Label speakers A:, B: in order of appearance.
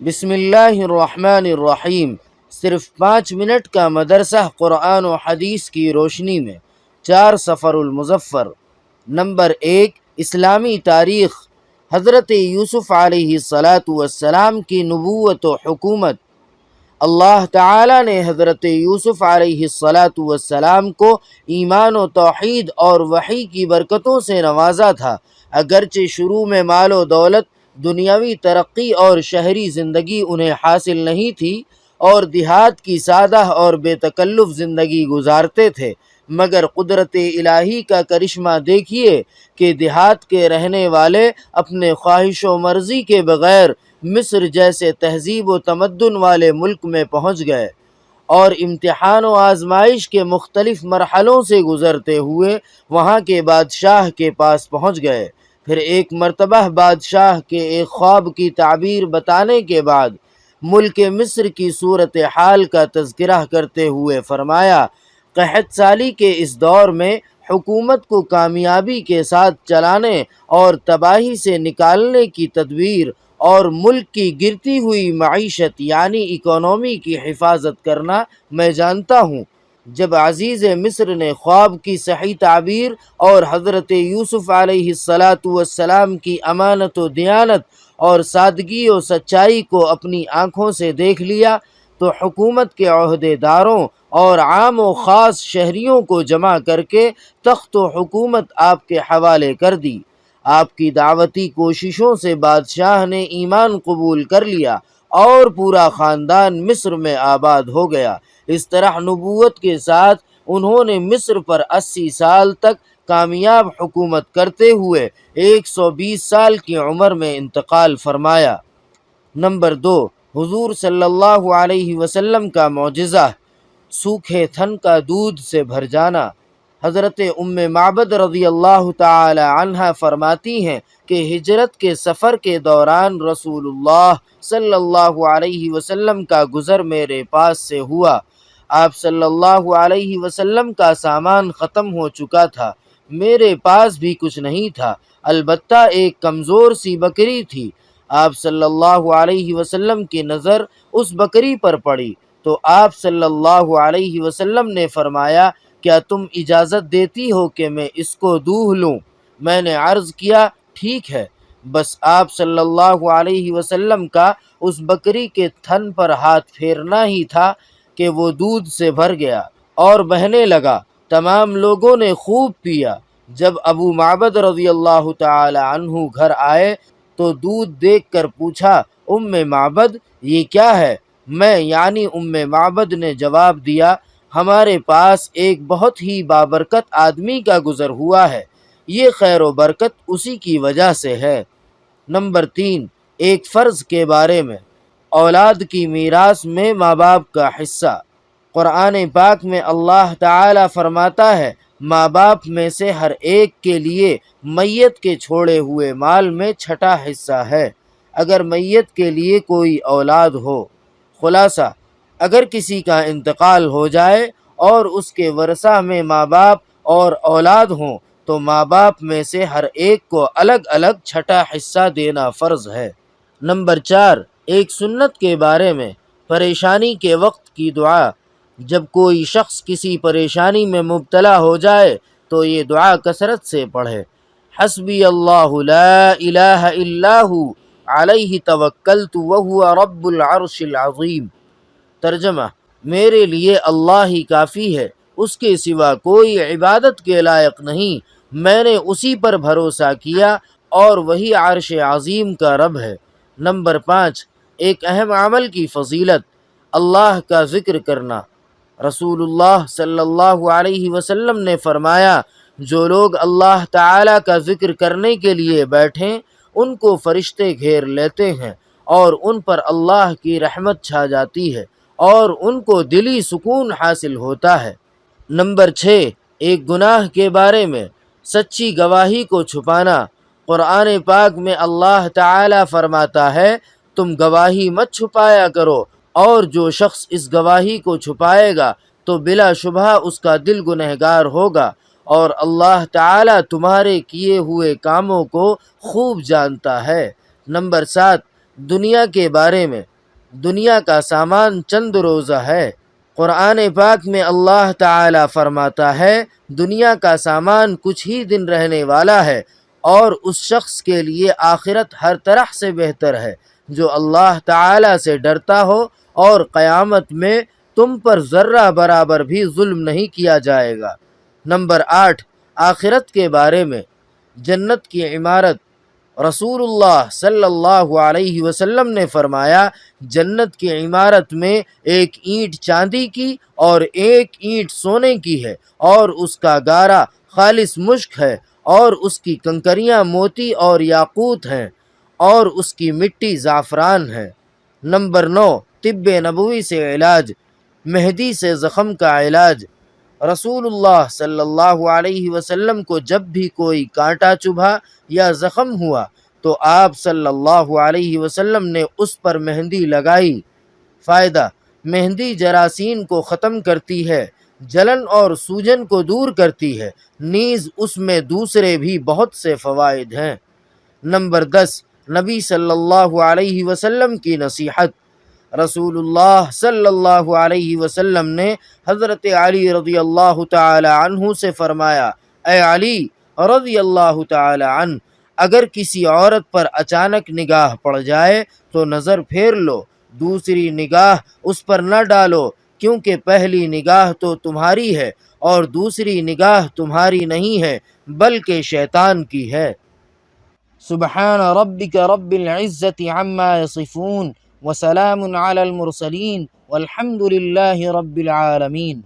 A: بسم اللہ الرحمن الرحیم۔ صرف 5 منٹ کا مدرسہ قرآن و حدیث کی روشنی میں 4 صفر المظفر۔ نمبر 1، اسلامی تاریخ۔ حضرت یوسف علیہ السلام کی نبوت و حکومت۔ اللہ تعالیٰ نے حضرت یوسف علیہ السلام کو ایمان و توحید اور وحی کی برکتوں سے نوازا تھا۔ اگرچہ شروع میں مال و دولت، دنیاوی ترقی اور شہری زندگی انہیں حاصل نہیں تھی اور دیہات کی سادہ اور بے تکلف زندگی گزارتے تھے، مگر قدرت الہی کا کرشمہ دیکھیے کہ دیہات کے رہنے والے اپنے خواہش و مرضی کے بغیر مصر جیسے تہذیب و تمدن والے ملک میں پہنچ گئے اور امتحان و آزمائش کے مختلف مرحلوں سے گزرتے ہوئے وہاں کے بادشاہ کے پاس پہنچ گئے۔ پھر ایک مرتبہ بادشاہ کے ایک خواب کی تعبیر بتانے کے بعد ملک مصر کی صورتحال کا تذکرہ کرتے ہوئے فرمایا، قحط سالی کے اس دور میں حکومت کو کامیابی کے ساتھ چلانے اور تباہی سے نکالنے کی تدبیر اور ملک کی گرتی ہوئی معیشت یعنی اکانومی کی حفاظت کرنا میں جانتا ہوں۔ جب عزیز مصر نے خواب کی صحیح تعبیر اور حضرت یوسف علیہ السلام کی امانت و دیانت اور سادگی و سچائی کو اپنی آنکھوں سے دیکھ لیا تو حکومت کے عہدے داروں اور عام و خاص شہریوں کو جمع کر کے تخت و حکومت آپ کے حوالے کر دی۔ آپ کی دعوتی کوششوں سے بادشاہ نے ایمان قبول کر لیا اور پورا خاندان مصر میں آباد ہو گیا۔ اس طرح نبوت کے ساتھ انہوں نے مصر پر 80 سال تک کامیاب حکومت کرتے ہوئے 120 سال کی عمر میں انتقال فرمایا۔ نمبر 2، حضور صلی اللہ علیہ وسلم کا معجزہ، سوکھے تھن کا دودھ سے بھر جانا۔ حضرت ام معبد رضی اللہ تعالی عنہ فرماتی ہیں کہ ہجرت کے سفر کے دوران رسول اللہ صلی اللہ علیہ وسلم کا گزر میرے پاس سے ہوا۔ آپ صلی اللہ علیہ وسلم کا سامان ختم ہو چکا تھا، میرے پاس بھی کچھ نہیں تھا، البتہ ایک کمزور سی بکری تھی۔ آپ صلی اللہ علیہ وسلم کی نظر اس بکری پر پڑی تو آپ صلی اللہ علیہ وسلم نے فرمایا، کیا تم اجازت دیتی ہو کہ میں اس کو دودھ لوں؟ میں نے عرض کیا، ٹھیک ہے۔ بس آپ صلی اللہ علیہ وسلم کا اس بکری کے تھن پر ہاتھ پھیرنا ہی تھا کہ وہ دودھ سے بھر گیا اور بہنے لگا۔ تمام لوگوں نے خوب پیا۔ جب ابو معبد رضی اللہ تعالی عنہ گھر آئے تو دودھ دیکھ کر پوچھا، ام معبد یہ کیا ہے؟ میں یعنی ام معبد نے جواب دیا، ہمارے پاس ایک بہت ہی بابرکت آدمی کا گزر ہوا ہے، یہ خیر و برکت اسی کی وجہ سے ہے۔ نمبر 3، ایک فرض کے بارے میں، اولاد کی میراث میں ماں باپ کا حصہ۔ قرآن پاک میں اللہ تعالی فرماتا ہے، ماں باپ میں سے ہر ایک کے لیے میت کے چھوڑے ہوئے مال میں چھٹا حصہ ہے اگر میت کے لیے کوئی اولاد ہو۔ خلاصہ، اگر کسی کا انتقال ہو جائے اور اس کے ورثہ میں ماں باپ اور اولاد ہوں تو ماں باپ میں سے ہر ایک کو الگ الگ چھٹا حصہ دینا فرض ہے۔ نمبر 4، ایک سنت کے بارے میں، پریشانی کے وقت کی دعا۔ جب کوئی شخص کسی پریشانی میں مبتلا ہو جائے تو یہ دعا کثرت سے پڑھے، حسبی اللہ لا الہ الا ہو علیہ توکلت وہو رب العرش العظیم۔ ترجمہ، میرے لیے اللہ ہی کافی ہے، اس کے سوا کوئی عبادت کے لائق نہیں، میں نے اسی پر بھروسہ کیا اور وہی عرش عظیم کا رب ہے۔ نمبر 5، ایک اہم عمل کی فضیلت، اللہ کا ذکر کرنا۔ رسول اللہ صلی اللہ علیہ وسلم نے فرمایا، جو لوگ اللہ تعالی کا ذکر کرنے کے لیے بیٹھیں ان کو فرشتے گھیر لیتے ہیں اور ان پر اللہ کی رحمت چھا جاتی ہے اور ان کو دلی سکون حاصل ہوتا ہے۔ نمبر 6، ایک گناہ کے بارے میں، سچی گواہی کو چھپانا۔ قرآن پاک میں اللہ تعالی فرماتا ہے، تم گواہی مت چھپایا کرو، اور جو شخص اس گواہی کو چھپائے گا تو بلا شبہ اس کا دل گنہگار ہوگا، اور اللہ تعالی تمہارے کیے ہوئے کاموں کو خوب جانتا ہے۔ نمبر 7، دنیا کے بارے میں، دنیا کا سامان چند روزہ ہے۔ قرآن پاک میں اللہ تعالی فرماتا ہے دنیا کا سامان کچھ ہی دن رہنے والا ہے، اور اس شخص کے لیے آخرت ہر طرح سے بہتر ہے جو اللہ تعالی سے ڈرتا ہو، اور قیامت میں تم پر ذرہ برابر بھی ظلم نہیں کیا جائے گا۔ نمبر 8، آخرت کے بارے میں، جنت کی عمارت۔ رسول اللہ صلی اللہ علیہ وسلم نے فرمایا جنت کی عمارت میں ایک اینٹ چاندی کی اور ایک اینٹ سونے کی ہے، اور اس کا گارا خالص مشک ہے، اور اس کی کنکریاں موتی اور یاقوت ہیں، اور اس کی مٹی زعفران ہے۔ نمبر 9، طب نبوی سے علاج، مہدی سے زخم کا علاج۔ رسول اللہ صلی اللہ علیہ وسلم کو جب بھی کوئی کانٹا چبھا یا زخم ہوا تو آپ صلی اللہ علیہ وسلم نے اس پر مہندی لگائی۔ فائدہ: مہندی جراثیم کو ختم کرتی ہے، جلن اور سوجن کو دور کرتی ہے، نیز اس میں دوسرے بھی بہت سے فوائد ہیں۔ نمبر 10، نبی صلی اللہ علیہ وسلم کی نصیحت۔ رسول اللہ صلی اللہ علیہ وسلم نے حضرت علی رضی اللہ تعالی عنہ سے فرمایا، اے علی رضی اللہ تعالی عنہ، اگر کسی عورت پر اچانک نگاہ پڑ جائے تو نظر پھیر لو، دوسری نگاہ اس پر نہ ڈالو، کیونکہ پہلی نگاہ تو تمہاری ہے اور دوسری نگاہ تمہاری نہیں ہے بلکہ شیطان کی ہے۔ سبحان ربک رب العزت عما یصفون وسلام علی المرسلین والحمد للہ رب العالمین۔